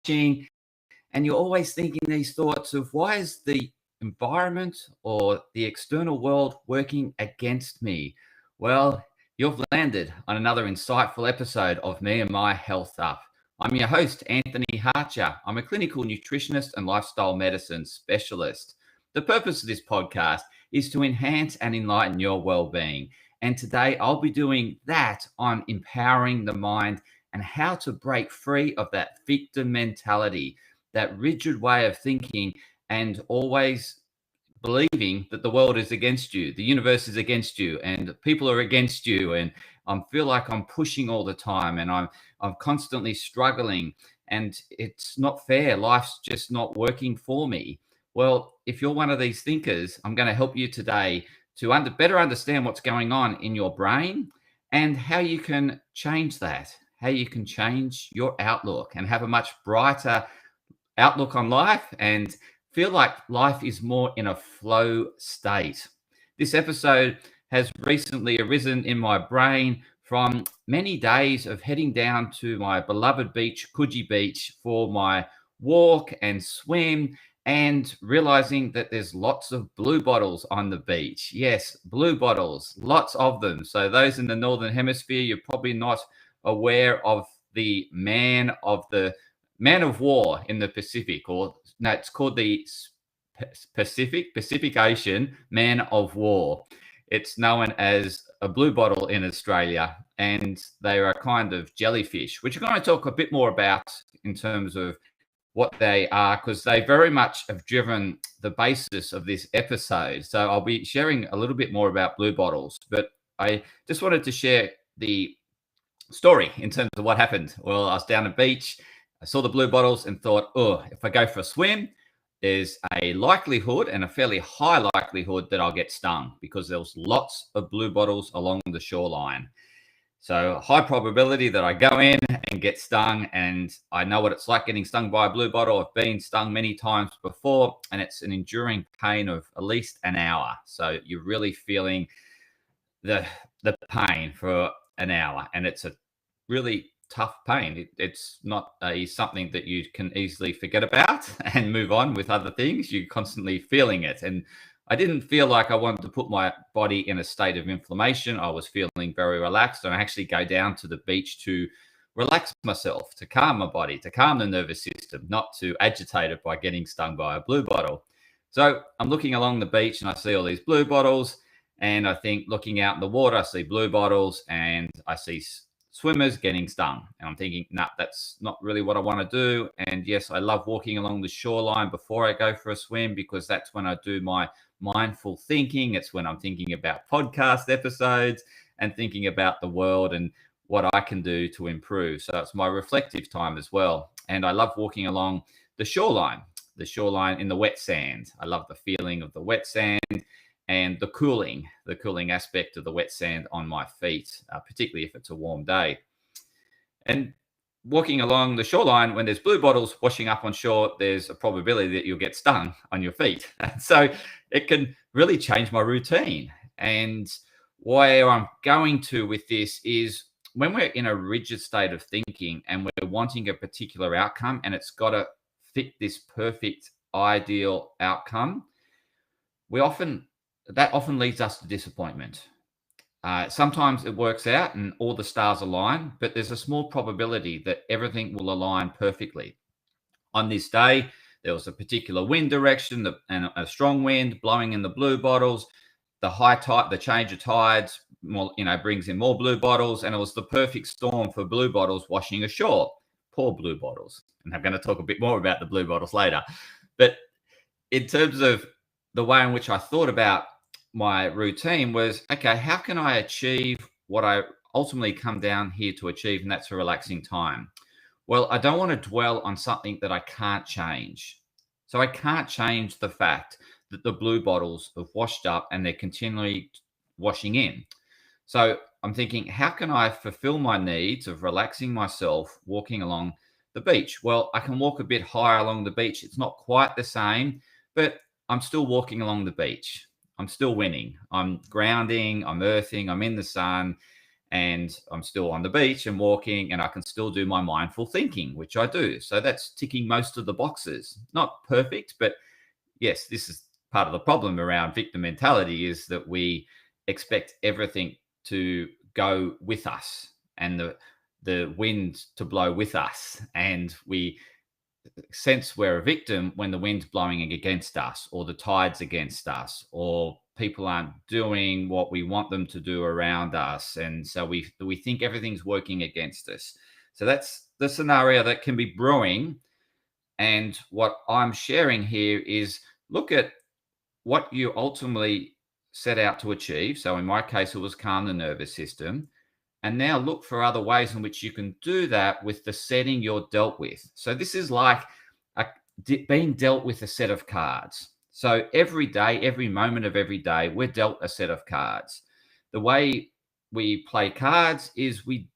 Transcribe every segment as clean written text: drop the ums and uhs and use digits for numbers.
watching, and you're always thinking these thoughts of why is the environment or the external world working against me? Well, you've landed on another insightful episode of Me and My Health Up. I'm your host, Anthony Harcher. I'm a clinical nutritionist and lifestyle medicine specialist. The purpose of this podcast is to enhance and enlighten your well-being. And today I'll be doing that on empowering the mind and how to break free of that victim mentality, that rigid way of thinking, and always believing that the world is against you, the universe is against you, and people are against you. And I feel like I'm pushing all the time, and I'm constantly struggling, and it's not fair. Life's just not working for me. Well, if you're one of these thinkers, I'm going to help you today to better understand what's going on in your brain and how you can change that, how you can change your outlook and have a much brighter outlook on life and feel like life is more in a flow state. This episode has recently arisen in my brain from many days of heading down to my beloved beach, Coogee Beach, for my walk and swim, and realizing that there's lots of blue bottles on the beach. Yes, blue bottles, lots of them. So those in the Northern Hemisphere, you're probably not aware of the man of war in the Pacific, or no, it's called the Pacific Ocean Man of War. It's known as a blue bottle in Australia, and they are a kind of jellyfish, which we're going to talk a bit more about in terms of what they are, because they very much have driven the basis of this episode. So I'll be sharing a little bit more about blue bottles, but I just wanted to share the story in terms of what happened. Well, I was down at the beach, I saw the blue bottles and thought, oh, if I go for a swim, there's a likelihood, and a fairly high likelihood, that I'll get stung because there was lots of blue bottles along the shoreline. So high probability that I go in and get stung, and I know what it's like getting stung by a blue bottle. I've been stung many times before, and it's an enduring pain of at least an hour. So you're really feeling the pain for an hour, and it's a really tough pain. It's not something that you can easily forget about and move on with other things. You're constantly feeling it. And I didn't feel like I wanted to put my body in a state of inflammation. I was feeling very relaxed, and I actually go down to the beach to relax myself, to calm my body, to calm the nervous system, not to agitate it by getting stung by a blue bottle. So I'm looking along the beach and I see all these blue bottles, and I think, looking out in the water, I see blue bottles and I see swimmers getting stung. And I'm thinking, nah, that's not really what I want to do. And yes, I love walking along the shoreline before I go for a swim, because that's when I do my mindful thinking. It's when I'm thinking about podcast episodes and thinking about the world and what I can do to improve. So it's my reflective time as well. And I love walking along the shoreline in the wet sand. I love the feeling of the wet sand and the cooling aspect of the wet sand on my feet, particularly if it's a warm day. And walking along the shoreline, when there's blue bottles washing up on shore, there's a probability that you'll get stung on your feet. So it can really change my routine. And where I'm going to with this is, when we're in a rigid state of thinking and we're wanting a particular outcome, and it's got to fit this perfect ideal outcome, that often leads us to disappointment. Sometimes it works out and all the stars align, but there's a small probability that everything will align perfectly. On this day, there was a particular wind direction and a strong wind blowing in the blue bottles. The high tide, the change of tides, brings in more blue bottles, and it was the perfect storm for blue bottles washing ashore. Poor blue bottles. And I'm going to talk a bit more about the blue bottles later. But in terms of the way in which I thought about my routine was, okay, how can I achieve what I ultimately come down here to achieve? And that's a relaxing time. Well, I don't want to dwell on something that I can't change. So I can't change the fact that the blue bottles have washed up and they're continually washing in. So I'm thinking, how can I fulfill my needs of relaxing myself walking along the beach? Well, I can walk a bit higher along the beach. It's not quite the same, but I'm still walking along the beach. I'm still winning. I'm grounding, I'm earthing, I'm in the sun, and I'm still on the beach and walking, and I can still do my mindful thinking, which I do. So that's ticking most of the boxes. Not perfect, but yes, this is part of the problem around victim mentality, is that we expect everything to go with us and the wind to blow with us, and we sense we're a victim when the wind's blowing against us, or the tide's against us, or people aren't doing what we want them to do around us, and so we think everything's working against us. So that's the scenario that can be brewing. And what I'm sharing here is, look at what you ultimately set out to achieve. So in my case, it was calm the nervous system. And now look for other ways in which you can do that with the setting you're dealt with. So this is like a, being dealt with a set of cards. So every day, every moment of every day, we're dealt a set of cards. The way we play cards is we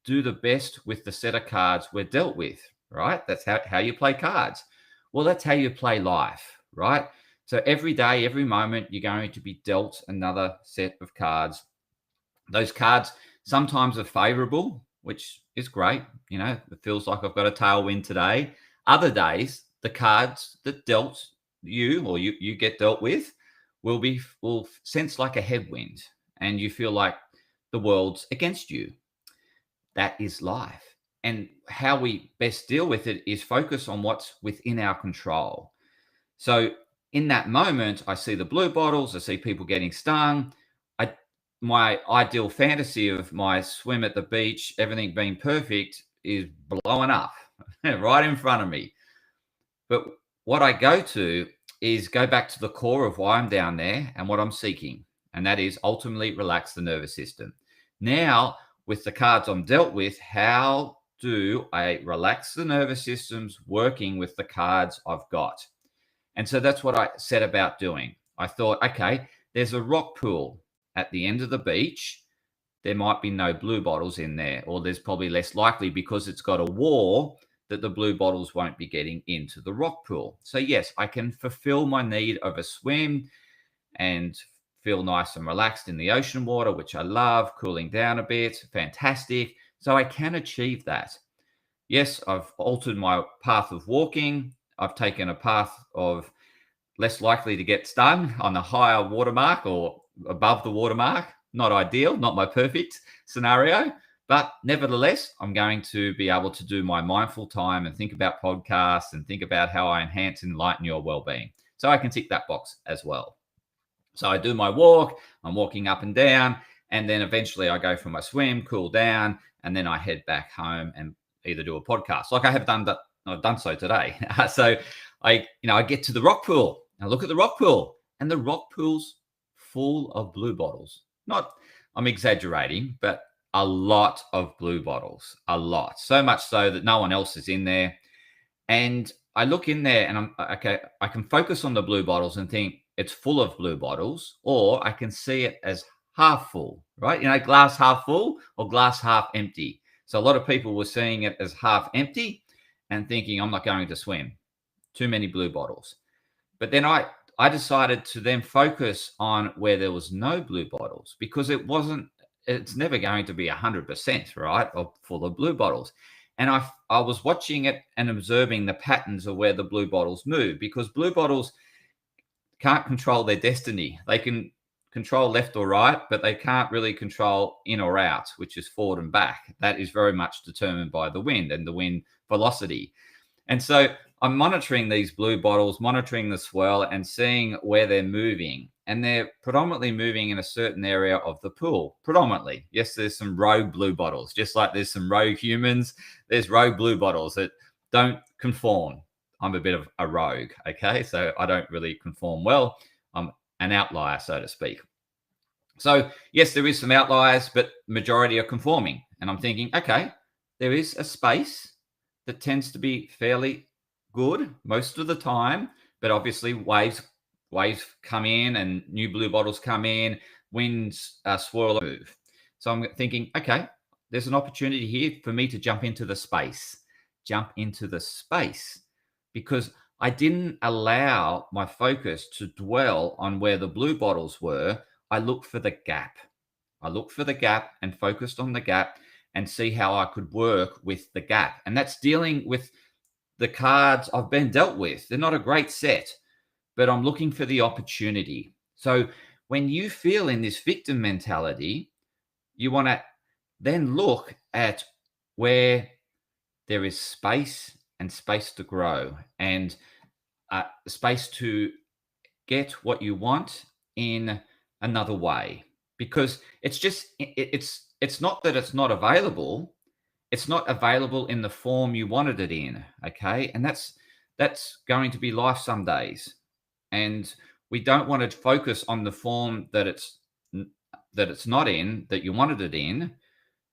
do the best with the set of cards we're dealt with, right? That's how you play cards. Well, that's how you play life, right? So every day, every moment, you're going to be dealt another set of cards. Those cards sometimes are favorable, which is great. You know, it feels like I've got a tailwind today. Other days, the cards that dealt you, or you get dealt with, will sense like a headwind, and you feel like the world's against you. That is life. And how we best deal with it is focus on what's within our control. So in that moment, I see the blue bottles, I see people getting stung. My ideal fantasy of my swim at the beach, everything being perfect, is blowing up right in front of me. But what I go back to the core of why I'm down there and what I'm seeking. And that is ultimately relax the nervous system. Now, with the cards I'm dealt with, how do I relax the nervous systems working with the cards I've got? And so that's what I set about doing. I thought, okay, there's a rock pool at the end of the beach. There might be no blue bottles in there, or there's probably less likely because it's got a wall that the blue bottles won't be getting into the rock pool. So yes, I can fulfill my need of a swim and feel nice and relaxed in the ocean water, which I love, cooling down a bit, fantastic. So I can achieve that. Yes, I've altered my path of walking. I've taken a path of less likely to get stung on the higher watermark or above the watermark. Not ideal, not my perfect scenario, but nevertheless, I'm going to be able to do my mindful time and think about podcasts and think about how I enhance and enlighten your well-being. So I can tick that box as well. So I do my walk, I'm walking up and down, and then eventually I go for my swim, cool down, and then I head back home and either do a podcast like I have done that. I've done so today. So I get to the rock pool. I look at the rock pool, and the rock pool's full of blue bottles. Not, I'm exaggerating, but a lot of blue bottles, a lot. So much so that no one else is in there. And I look in there and I'm okay, I can focus on the blue bottles and think it's full of blue bottles, or I can see it as half full, right? You know, glass half full or glass half empty. So a lot of people were seeing it as half empty and thinking, I'm not going to swim. Too many blue bottles. But then I decided to then focus on where there was no blue bottles, because it's never going to be 100%, right, of full of blue bottles. And I was watching it and observing the patterns of where the blue bottles move, because blue bottles can't control their destiny. They can control left or right, but they can't really control in or out, which is forward and back. That is very much determined by the wind and the wind velocity. And so I'm monitoring these blue bottles, monitoring the swell and seeing where they're moving. And they're predominantly moving in a certain area of the pool. Predominantly. Yes, there's some rogue blue bottles. Just like there's some rogue humans, there's rogue blue bottles that don't conform. I'm a bit of a rogue, okay? So I don't really conform well. I'm an outlier, so to speak. So yes, there is some outliers, but majority are conforming. And I'm thinking, okay, there is a space that tends to be fairly good most of the time, but obviously waves come in and new blue bottles come in, winds swirl, move. So I'm thinking, okay, there's an opportunity here for me to jump into the space, because I didn't allow my focus to dwell on where the blue bottles were. I looked for the gap. I looked for the gap and focused on the gap and see how I could work with the gap. And that's dealing with the cards I've been dealt with. They're not a great set, but I'm looking for the opportunity. So when you feel in this victim mentality, you want to then look at where there is space and space to grow and space to get what you want in another way, because it's not that it's not available. It's not available in the form you wanted it in. Okay. And that's going to be life some days. And we don't want to focus on the form that it's not in, that you wanted it in,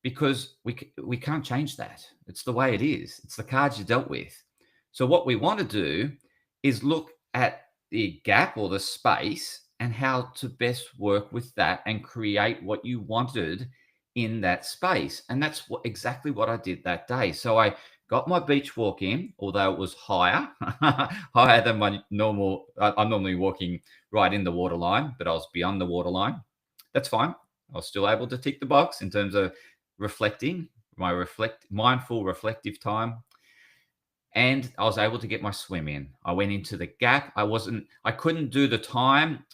because we can't change that. It's the way it is. It's the cards you dealt with. So what we want to do is look at the gap or the space and how to best work with that and create what you wanted in that space. And that's exactly what I did that day. So I got my beach walk in, although it was higher, higher than my normal. I'm normally walking right in the waterline, but I was beyond the waterline. That's fine. I was still able to tick the box in terms of reflecting, my mindful reflective time. And I was able to get my swim in. I went into the gap. I couldn't do the time.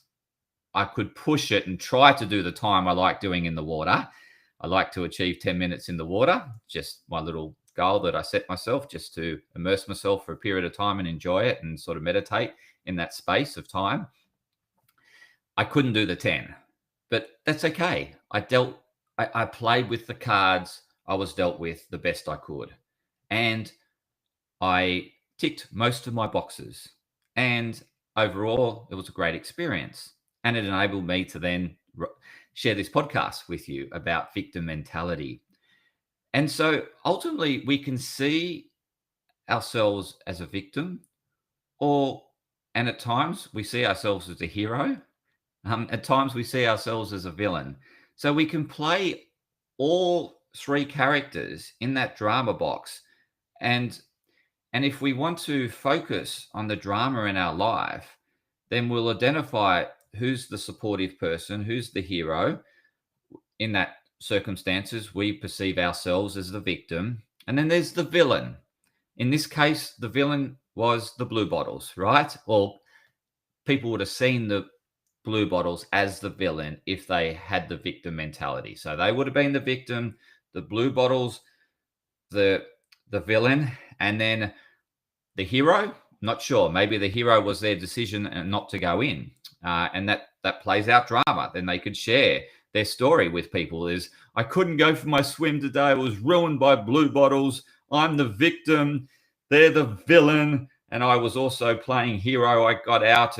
I could push it and try to do the time I like doing in the water. I like to achieve 10 minutes in the water, just my little goal that I set myself, just to immerse myself for a period of time and enjoy it and sort of meditate in that space of time. I couldn't do the 10, but that's okay. I played with the cards I was dealt with the best I could. And I ticked most of my boxes. And overall, it was a great experience. And it enabled me to then share this podcast with you about victim mentality. And so ultimately, we can see ourselves as a victim, and at times we see ourselves as a hero. At times we see ourselves as a villain. So we can play all three characters in that drama box. And if we want to focus on the drama in our life, then we'll identify who's the supportive person, who's the hero. In that circumstances, we perceive ourselves as the victim. And then there's the villain. In this case, the villain was the blue bottles, right? Well, people would have seen the blue bottles as the villain if they had the victim mentality. So they would have been the victim, the blue bottles, the villain, and then the hero. Not sure. Maybe the hero was their decision and not to go in, and that plays out drama. Then they could share their story with people. Is, I couldn't go for my swim today. I was ruined by blue bottles. I'm the victim. They're the villain, and I was also playing hero. I got out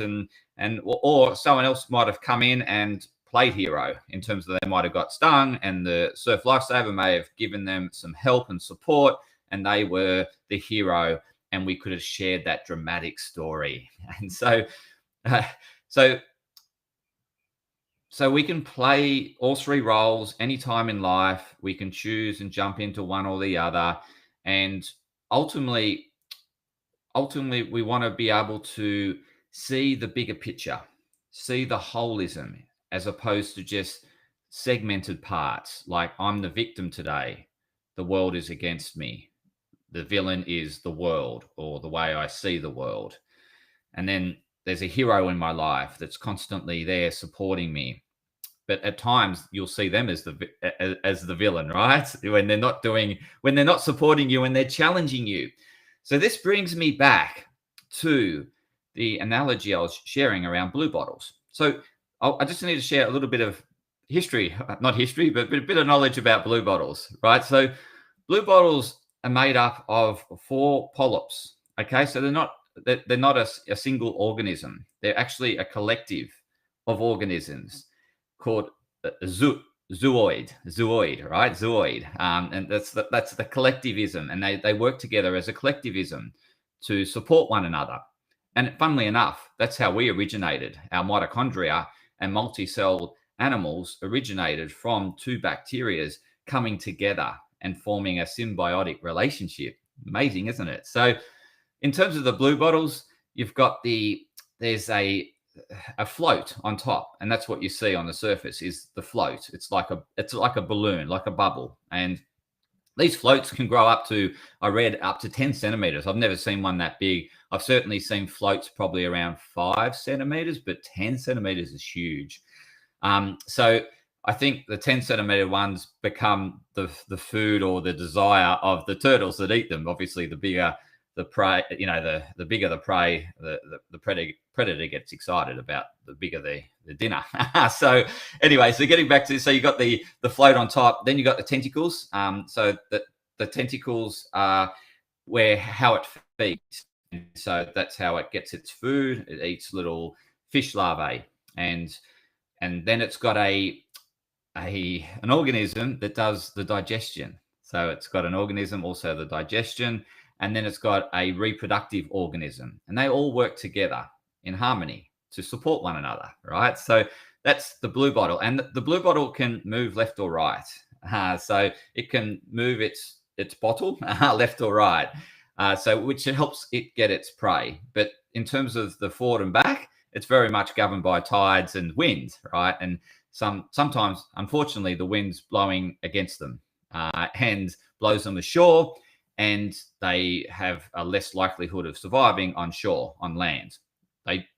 or someone else might have come in and played hero, in terms of they might have got stung and the surf lifesaver may have given them some help and support, and they were the hero, and we could have shared that dramatic story. And so we can play all three roles anytime in life. We can choose and jump into one or the other. And ultimately we want to be able to see the bigger picture, see the holism, as opposed to just segmented parts. Like, I'm the victim today. The world is against me. The villain is the world, or the way I see the world. And then there's a hero in my life that's constantly there supporting me. But at times you'll see them as the villain, right? When they're not supporting you and they're challenging you. So this brings me back to the analogy I was sharing around blue bottles. So I just need to share a little bit of not history, but a bit of knowledge about blue bottles, right? So blue bottles are made up of 4 polyps. Okay, so they're not a single organism. They're actually a collective of organisms called zooid, right? Zooid, and that's the collectivism, and they work together as a collectivism to support one another. And funnily enough, that's how we originated. Our mitochondria and multi-celled animals originated from 2 bacteria coming together and forming a symbiotic relationship. Amazing, isn't it? So in terms of the blue bottles, you've got there's a a float on top, and that's what you see on the surface is the float. It's like a balloon, like a bubble, and these floats can grow up to, I read, up to 10 centimeters. I've never seen one that big. I've certainly seen floats probably around 5 centimeters, but 10 centimeters is huge. So I think the 10 centimeter ones become the food or the desire of the turtles that eat them. Obviously, the bigger the prey, the bigger the prey, the predator gets excited about the bigger the dinner. So anyway, so getting back to, so you got the float on top, then you got the tentacles. So the tentacles are how it feeds. So that's how it gets its food. It eats little fish larvae, and then it's got an organism that does the digestion. So it's got an organism, also the digestion, and then it's got a reproductive organism, and they all work together in harmony to support one another, right? So that's the blue bottle, and the blue bottle can move left or right. So it can move its bottle left or right, so which helps it get its prey. But in terms of the forward and back, it's very much governed by tides and wind, right? And sometimes, unfortunately, the wind's blowing against them and blows them ashore, and they have a less likelihood of surviving on shore, on land.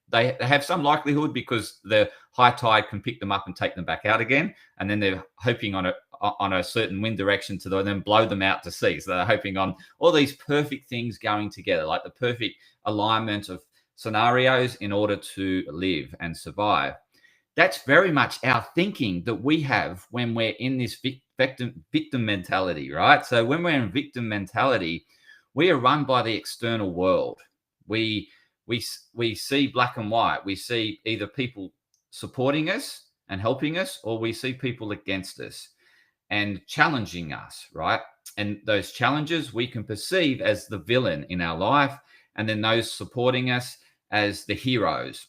They have some likelihood because the high tide can pick them up and take them back out again, and then they're hoping on a certain wind direction to then blow them out to sea. So they're hoping on all these perfect things going together, like the perfect alignment of scenarios in order to live and survive. That's very much our thinking that we have when we're in this victim mentality, right? So when we're in victim mentality, we are run by the external world. We see black and white. We see either people supporting us and helping us, or we see people against us and challenging us, right? And those challenges we can perceive as the villain in our life, and then those supporting us as the heroes.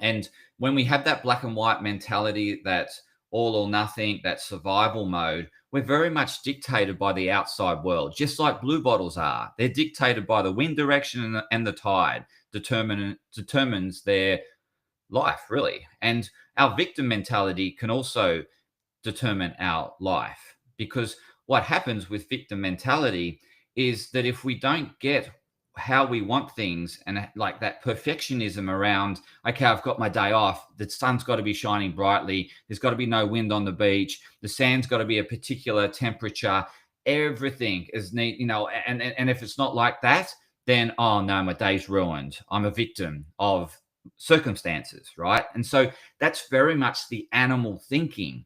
And when we have that black and white mentality, that all or nothing, that survival mode, we're very much dictated by the outside world, just like blue bottles are. They're dictated by the wind direction and the tide determines their life, really. And our victim mentality can also determine our life, because what happens with victim mentality is that if we don't get how we want things, and like that perfectionism around, okay, I've got my day off, the sun's got to be shining brightly, there's got to be no wind on the beach, the sand's got to be a particular temperature, everything is neat, and if it's not like that, then, oh no, my day's ruined. I'm a victim of circumstances, right? And so that's very much the animal thinking.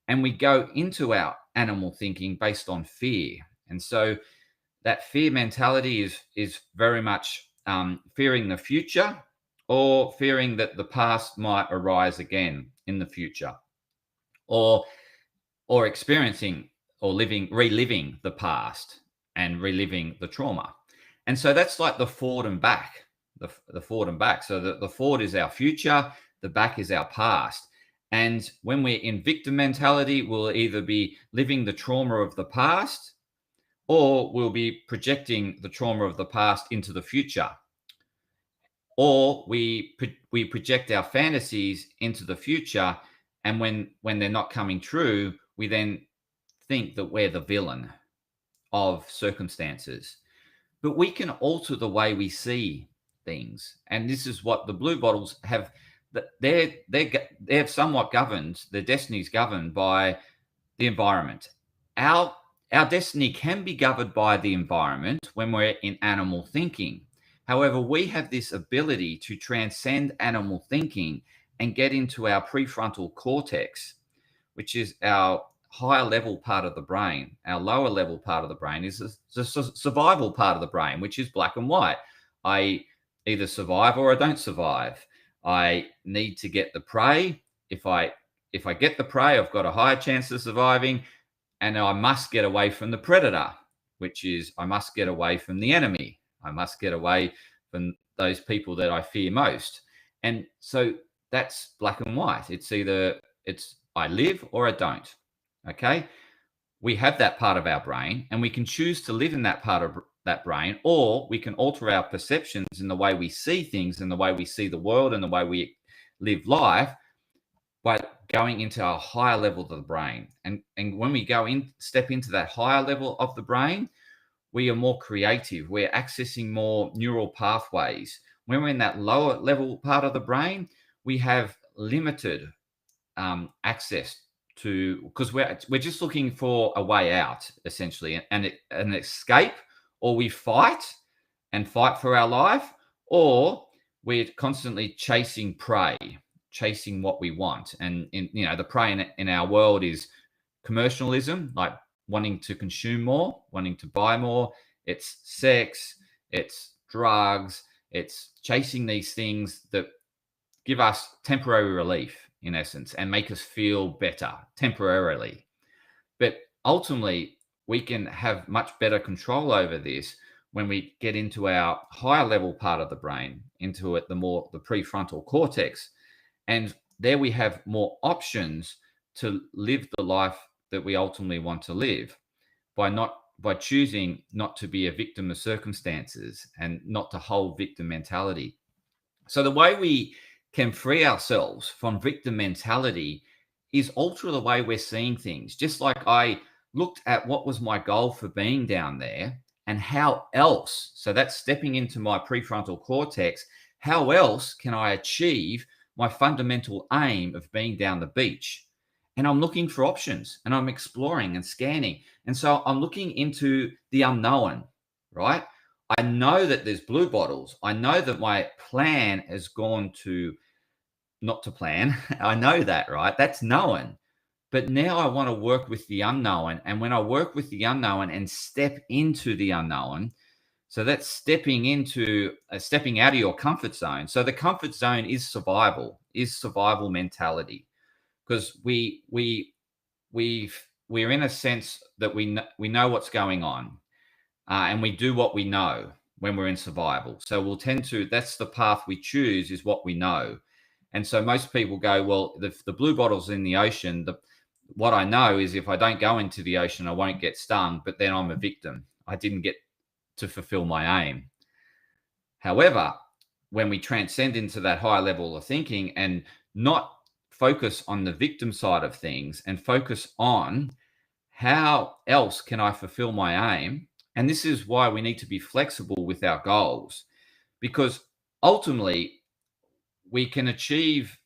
And we go into our animal thinking based on fear. And so that fear mentality is very much fearing the future, or fearing that the past might arise again in the future, or experiencing or reliving the past and reliving the trauma. And so that's like the forward and back, the forward and back. So the forward is our future, the back is our past. And when we're in victim mentality, we'll either be living the trauma of the past, or we'll be projecting the trauma of the past into the future. Or we project our fantasies into the future, and when they're not coming true, we then think that we're the villain of circumstances. But we can alter the way we see things, and this is what the blue bottles have. They're somewhat governed. Their destiny is governed by the environment. Our destiny can be governed by the environment when we're in animal thinking. However, we have this ability to transcend animal thinking and get into our prefrontal cortex, which is our higher level part of the brain. Our lower level part of the brain is the survival part of the brain, which is black and white. I either survive or I don't survive. I need to get the prey. If I get the prey, I've got a higher chance of surviving, and I must get away from the predator, which is I must get away from the enemy. I must get away from those people that I fear most. And so that's black and white. It's either I live or I don't. Okay, we have that part of our brain, and we can choose to live in that part that brain, or we can alter our perceptions in the way we see things and the way we see the world and the way we live life by going into a higher level of the brain. And when we step into that higher level of the brain, we are more creative. We're accessing more neural pathways. When we're in that lower level part of the brain, we have limited access to, because we're just looking for a way out, essentially, and an escape, or we fight for our life, or we're constantly chasing prey, chasing what we want. And the prey in our world is commercialism, like wanting to consume more, wanting to buy more. It's sex, it's drugs, it's chasing these things that give us temporary relief, in essence, and make us feel better temporarily. But ultimately, we can have much better control over this when we get into our higher level part of the brain, into the prefrontal cortex. And there we have more options to live the life that we ultimately want to live by choosing not to be a victim of circumstances and not to hold victim mentality. So the way we can free ourselves from victim mentality is alter the way we're seeing things. Just like I looked at what was my goal for being down there and how else, so that's stepping into my prefrontal cortex, how else can I achieve my fundamental aim of being down the beach? And I'm looking for options and I'm exploring and scanning. And so I'm looking into the unknown, right? I know that there's blue bottles. I know that my plan has gone to not to plan. I know that, right? That's known. But now I want to work with the unknown. And when I work with the unknown and step into the unknown, so that's stepping out of your comfort zone. So the comfort zone is survival mentality, because we're in a sense that we know what's going on. And we do what we know when we're in survival. So that's the path we choose, is what we know. And so most people go, well, the blue bottle's in the ocean. What I know is if I don't go into the ocean, I won't get stung, but then I'm a victim. I didn't get to fulfill my aim. However, when we transcend into that higher level of thinking and not focus on the victim side of things and focus on how else can I fulfill my aim. And this is why we need to be flexible with our goals, because ultimately we can achieve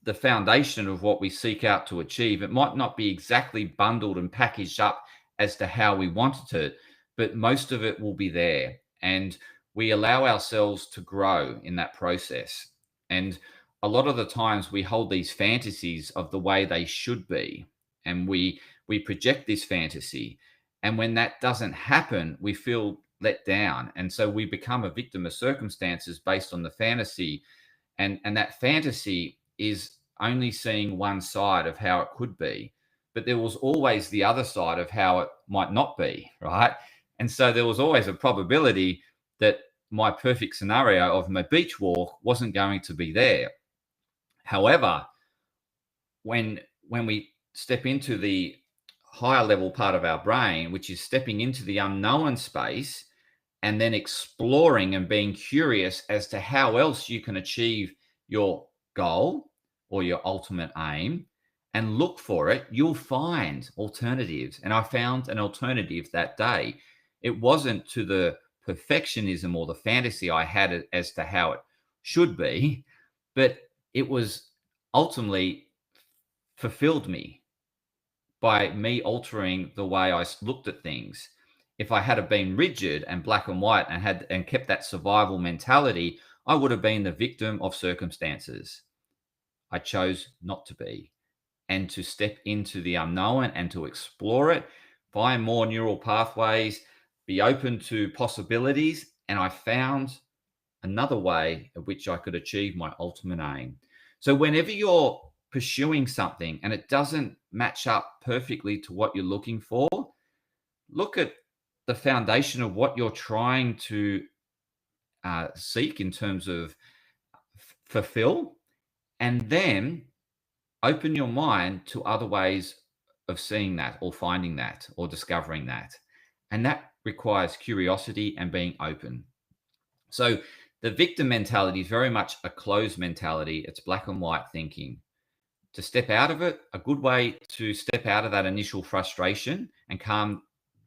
the foundation of what we seek out to achieve. It might not be exactly bundled and packaged up as to how we wanted it, but most of it will be there. And we allow ourselves to grow in that process. And a lot of the times we hold these fantasies of the way they should be, and we project this fantasy. And when that doesn't happen, we feel let down. And so we become a victim of circumstances based on the fantasy. And that fantasy is only seeing one side of how it could be. But there was always the other side of how it might not be, right? And so there was always a probability that my perfect scenario of my beach walk wasn't going to be there. However, when we step into the higher level part of our brain, which is stepping into the unknown space and then exploring and being curious as to how else you can achieve your goal or your ultimate aim, and look for it, you'll find alternatives. And I found an alternative that day. It wasn't to the perfectionism or the fantasy I had as to how it should be, but it was ultimately fulfilled me by me altering the way I looked at things. If I had been rigid and black and white and kept that survival mentality, I would have been the victim of circumstances. I chose not to be, and to step into the unknown and to explore it, find more neural pathways, be open to possibilities. And I found another way of which I could achieve my ultimate aim. So whenever you're pursuing something and it doesn't match up perfectly to what you're looking for, look at the foundation of what you're trying to seek in terms of fulfill, and then open your mind to other ways of seeing that or finding that or discovering that. And that requires curiosity and being open. So the victim mentality is very much a closed mentality. It's black and white thinking. To step out of it, a good way to step out of that initial frustration and calm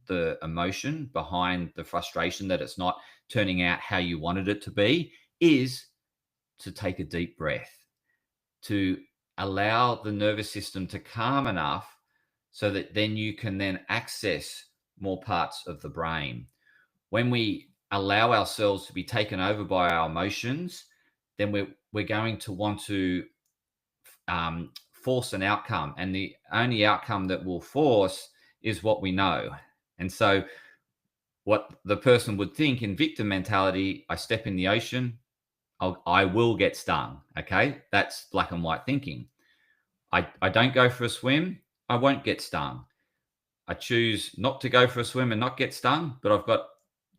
the emotion behind the frustration that it's not turning out how you wanted it to be is to take a deep breath, to allow the nervous system to calm enough so that then you can then access more parts of the brain. When we allow ourselves to be taken over by our emotions, then we're going to want to force an outcome, and the only outcome that will force is what we know. And so what the person would think in victim mentality, I step in the ocean, I will get stung. Okay, that's black and white thinking. I don't go for a swim, I won't get stung. I choose not to go for a swim and not get stung, but I've got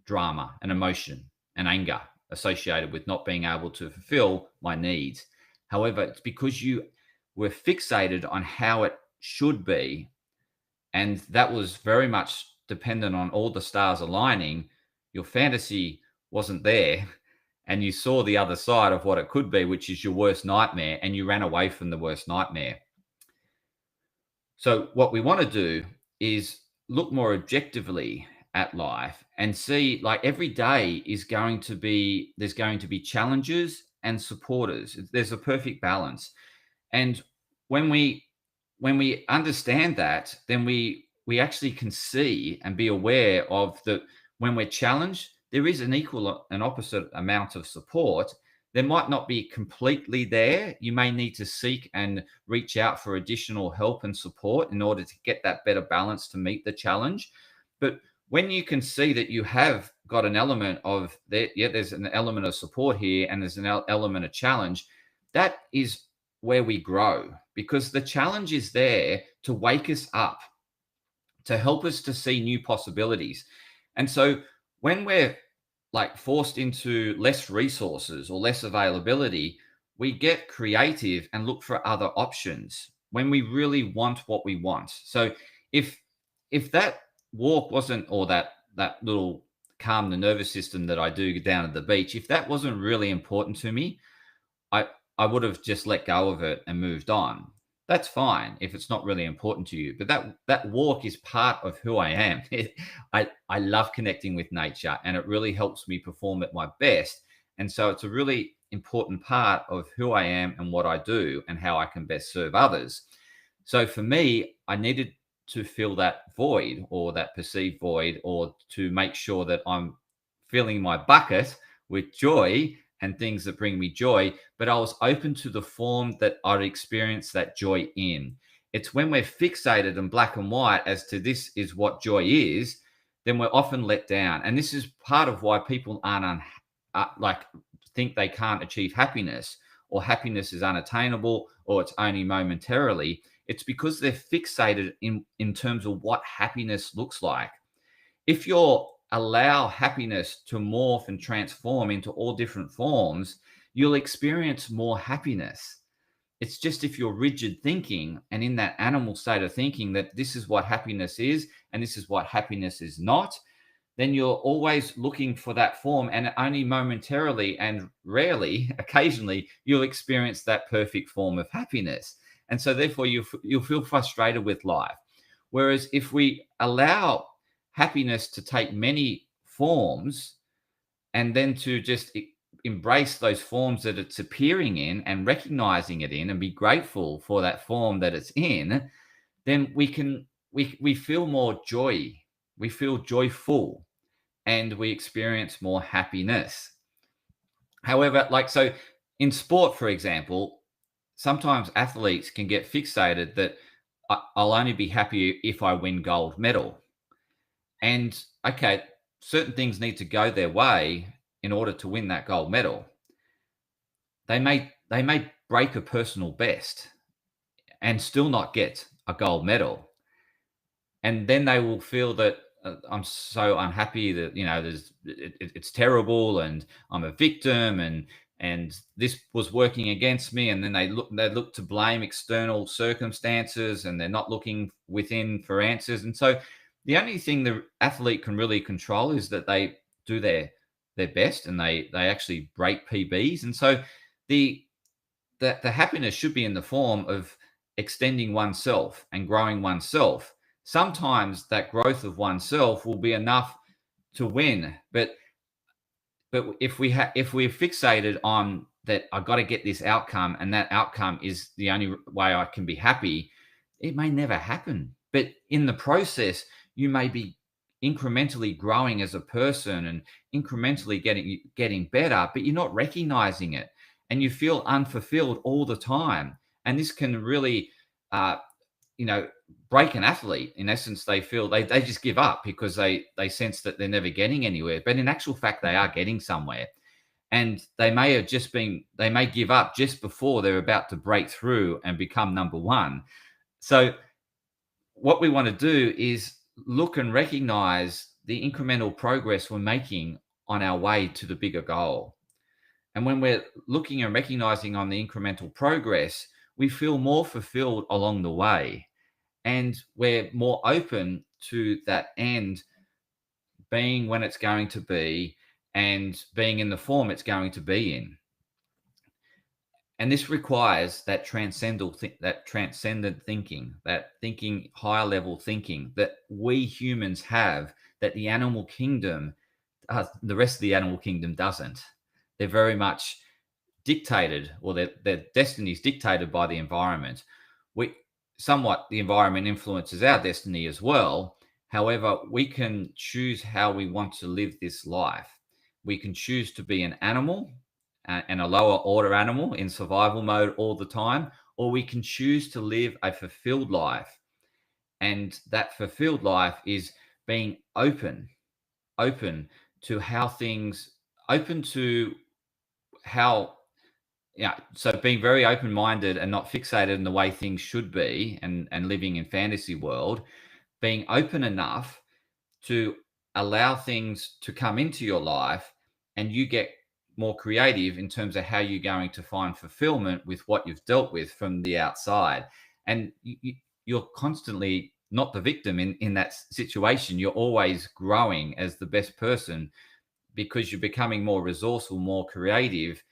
drama and emotion and anger associated with not being able to fulfill my needs. However, it's because you were fixated on how it should be, and that was very much dependent on all the stars aligning. Your fantasy wasn't there, and you saw the other side of what it could be, which is your worst nightmare, and you ran away from the worst nightmare. So what we want to do is look more objectively at life and see, like, every day is going to be, there's going to be challenges and supporters. There's a perfect balance. And when we understand that, then we actually can see and be aware of the when we're challenged, there is an equal and opposite amount of support. There might not be completely there. You may need to seek and reach out for additional help and support in order to get that better balance to meet the challenge. But when you can see that you have got an element of there, yeah, there's an element of support here, and there's an element of challenge, that is where we grow, because the challenge is there to wake us up, to help us to see new possibilities. And so when we're like forced into less resources or less availability, we get creative and look for other options when we really want what we want. So if that walk wasn't, or that little calm the nervous system that I do down at the beach, if that wasn't really important to me, I I would have just let go of it and moved on. That's fine if it's not really important to you, but that walk is part of who I am. I love connecting with nature, and it really helps me perform at my best. And so it's a really important part of who I am and what I do and how I can best serve others. So for me, I needed to fill that void, or that perceived void, or to make sure that I'm filling my bucket with joy and things that bring me joy, but I was open to the form that I'd experience that joy in. It's when we're fixated in black and white as to this is what joy is, then we're often let down. And this is part of why people aren't like think they can't achieve happiness, or happiness is unattainable, or it's only momentarily. It's because they're fixated in terms of what happiness looks like. If you're allow happiness to morph and transform into all different forms, you'll experience more happiness. It's just if you're rigid thinking and in that animal state of thinking that this is what happiness is and this is what happiness is not, then you're always looking for that form, and only momentarily and rarely, occasionally, you'll experience that perfect form of happiness. And so therefore you'll feel frustrated with life. Whereas if we allow happiness to take many forms, and then to just embrace those forms that it's appearing in and recognizing it in, and be grateful for that form that it's in, then we feel more joy, we feel joyful, and we experience more happiness. However, like, so in sport, for example, sometimes athletes can get fixated that I'll only be happy if I win gold medal. And okay, certain things need to go their way in order to win that gold medal. They may break a personal best and still not get a gold medal. And then they will feel that I'm so unhappy that, it's terrible, and I'm a victim, and this was working against me. And then they look to blame external circumstances, and they're not looking within for answers. And so the only thing the athlete can really control is that they do their best, and they actually break PBs. And so the the happiness should be in the form of extending oneself and growing oneself. Sometimes that growth of oneself will be enough to win, but if we're fixated on that, I've got to get this outcome, and that outcome is the only way I can be happy, it may never happen. But in the process, you may be incrementally growing as a person and incrementally getting better, but you're not recognizing it, and you feel unfulfilled all the time. And this can really uh, you know, break an athlete. In essence, they feel they just give up because they sense that they're never getting anywhere. But in actual fact, they are getting somewhere. And they may give up just before they're about to break through and become number one. So what we want to do is look and recognize the incremental progress we're making on our way to the bigger goal. And when we're looking and recognizing on the incremental progress, we feel more fulfilled along the way. And we're more open to that end being when it's going to be, and being in the form it's going to be in. And this requires that transcendent thinking, that thinking, higher level thinking that we humans have, that the animal kingdom, the rest of the animal kingdom doesn't. They're very much dictated, or their destiny is dictated by the environment. The environment influences our destiny as well. However, we can choose how we want to live this life. We can choose to be an animal, and a lower order animal in survival mode all the time, or we can choose to live a fulfilled life. And that fulfilled life is being open to how things, open to how, yeah, so being very open-minded and not fixated in the way things should be, and living in fantasy world, being open enough to allow things to come into your life, and you get more creative in terms of how you're going to find fulfillment with what you've dealt with from the outside. And you're constantly not the victim in that situation. You're always growing as the best person, because you're becoming more resourceful, more creative,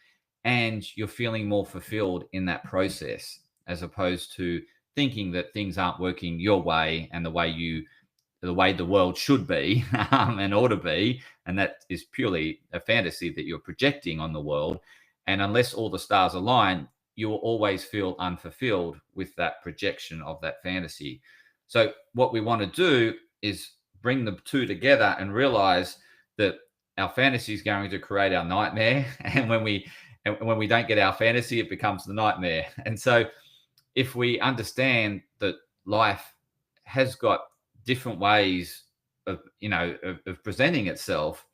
and you're feeling more fulfilled in that process, as opposed to thinking that things aren't working your way and the way the world should be and ought to be. And that is purely a fantasy that you're projecting on the world. And unless all the stars align, you will always feel unfulfilled with that projection of that fantasy. So what we want to do is bring the two together and realize that our fantasy is going to create our nightmare. And when we don't get our fantasy, it becomes the nightmare. And so if we understand that life has got different ways of presenting itself,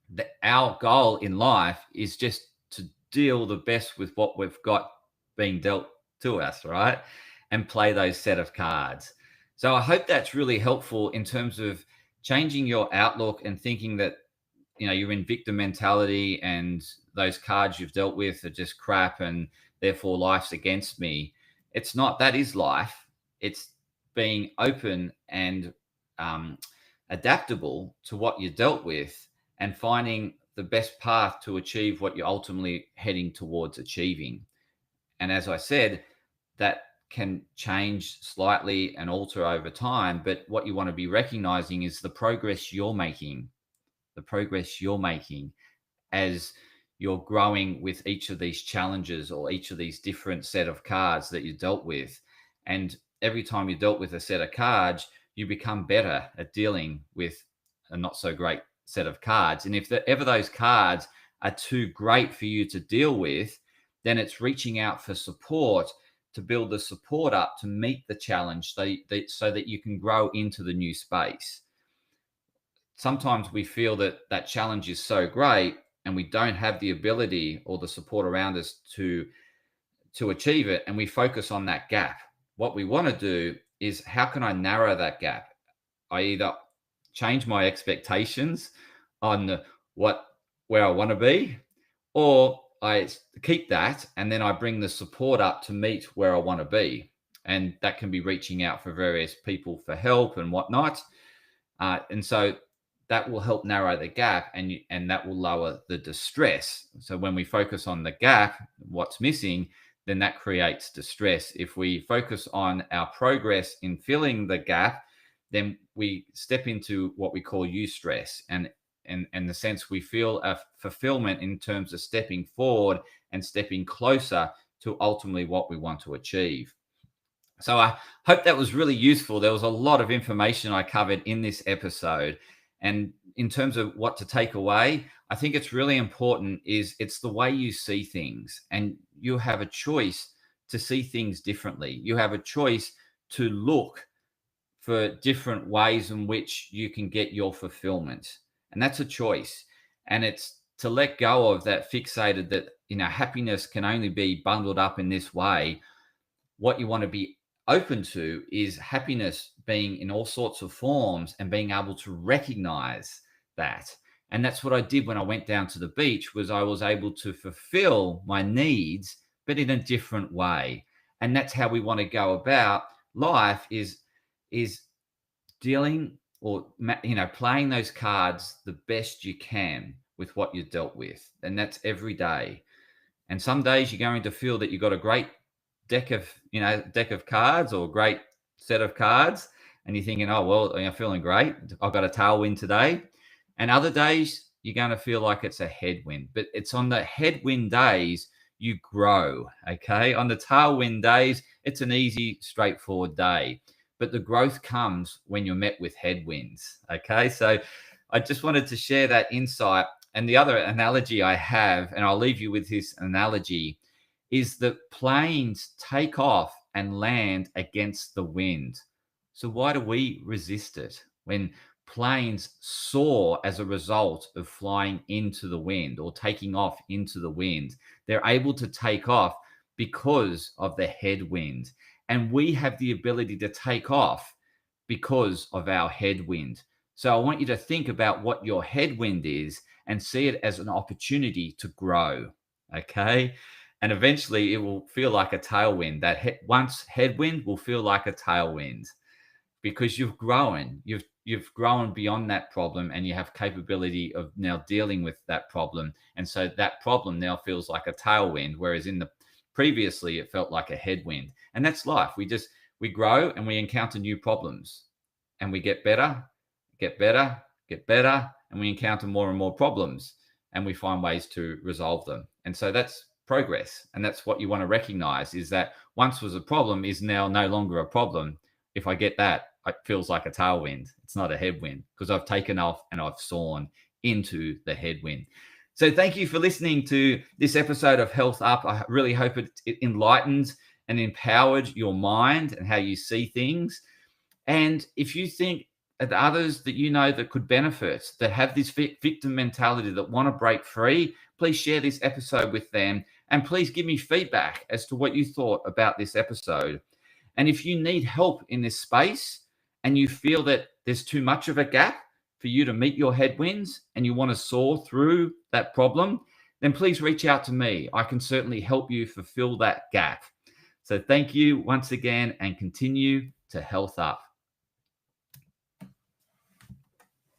that our goal in life is just to deal the best with what we've got being dealt to us, right? And play those set of cards. So I hope that's really helpful in terms of changing your outlook and thinking that you're in victim mentality and those cards you've dealt with are just crap and therefore life's against me. It's not. That is life. It's being open and adaptable to what you dealt with, and finding the best path to achieve what you're ultimately heading towards achieving. And as I said, that can change slightly and alter over time. But what you want to be recognizing is the progress you're making, as you're growing with each of these challenges or each of these different set of cards that you dealt with. And every time you dealt with a set of cards, you become better at dealing with a not so great set of cards. And if ever those cards are too great for you to deal with, then it's reaching out for support to build the support up to meet the challenge, so that you can grow into the new space. Sometimes we feel that that challenge is so great and we don't have the ability or the support around us to achieve it, and we focus on that gap. What we want to do is, how can I narrow that gap? I either change my expectations on where I want to be, or I keep that and then I bring the support up to meet where I want to be. And that can be reaching out for various people for help and whatnot. And so that will help narrow the gap, and that will lower the distress. So when we focus on the gap, what's missing, then that creates distress. If we focus on our progress in filling the gap, then we step into what we call eustress, and in the sense we feel a fulfillment in terms of stepping forward and stepping closer to ultimately what we want to achieve. So I hope that was really useful. There was a lot of information I covered in this episode. And in terms of what to take away, I think it's really important is it's the way you see things, and you have a choice to see things differently. You have a choice to look for different ways in which you can get your fulfillment. And that's a choice. And it's to let go of that fixated that, happiness can only be bundled up in this way. What you want to be open to is happiness being in all sorts of forms and being able to recognize that. And that's what I did when I went down to the beach, was I was able to fulfill my needs, but in a different way. And that's how we want to go about life, is dealing, or playing those cards the best you can with what you're dealt with. And that's every day. And some days you're going to feel that you've got a great deck of cards, or great set of cards, and you're thinking, oh well, I'm feeling great, I've got a tailwind today. And other days you're going to feel like it's a headwind. But it's on the headwind days you grow. Okay, on the tailwind days it's an easy, straightforward day, but the growth comes when you're met with headwinds. Okay, so I just wanted to share that insight. And the other analogy I have, and I'll leave you with this analogy, is that planes take off and land against the wind. So why do we resist it when planes soar as a result of flying into the wind or taking off into the wind? They're able to take off because of the headwind. And we have the ability to take off because of our headwind. So I want you to think about what your headwind is and see it as an opportunity to grow. Okay. And eventually it will feel like a tailwind. That once headwind will feel like a tailwind, because you've grown. You've grown beyond that problem, and you have capability of now dealing with that problem. And so that problem now feels like a tailwind, whereas in the previously it felt like a headwind. And that's life. We grow and we encounter new problems, and we get better, get better, get better, and we encounter more and more problems, and we find ways to resolve them. And so that's progress. And that's what you want to recognize, is that once was a problem is now no longer a problem. If I get that, it feels like a tailwind. It's not a headwind, because I've taken off and I've soared into the headwind. So thank you for listening to this episode of Health Up. I really hope it enlightened and empowered your mind and how you see things. And if you think of others that you know that could benefit, that have this victim mentality, that want to break free, please share this episode with them. And please give me feedback as to what you thought about this episode. And if you need help in this space and you feel that there's too much of a gap for you to meet your headwinds and you want to soar through that problem, then please reach out to me. I can certainly help you fulfill that gap. So thank you once again, and continue to health up.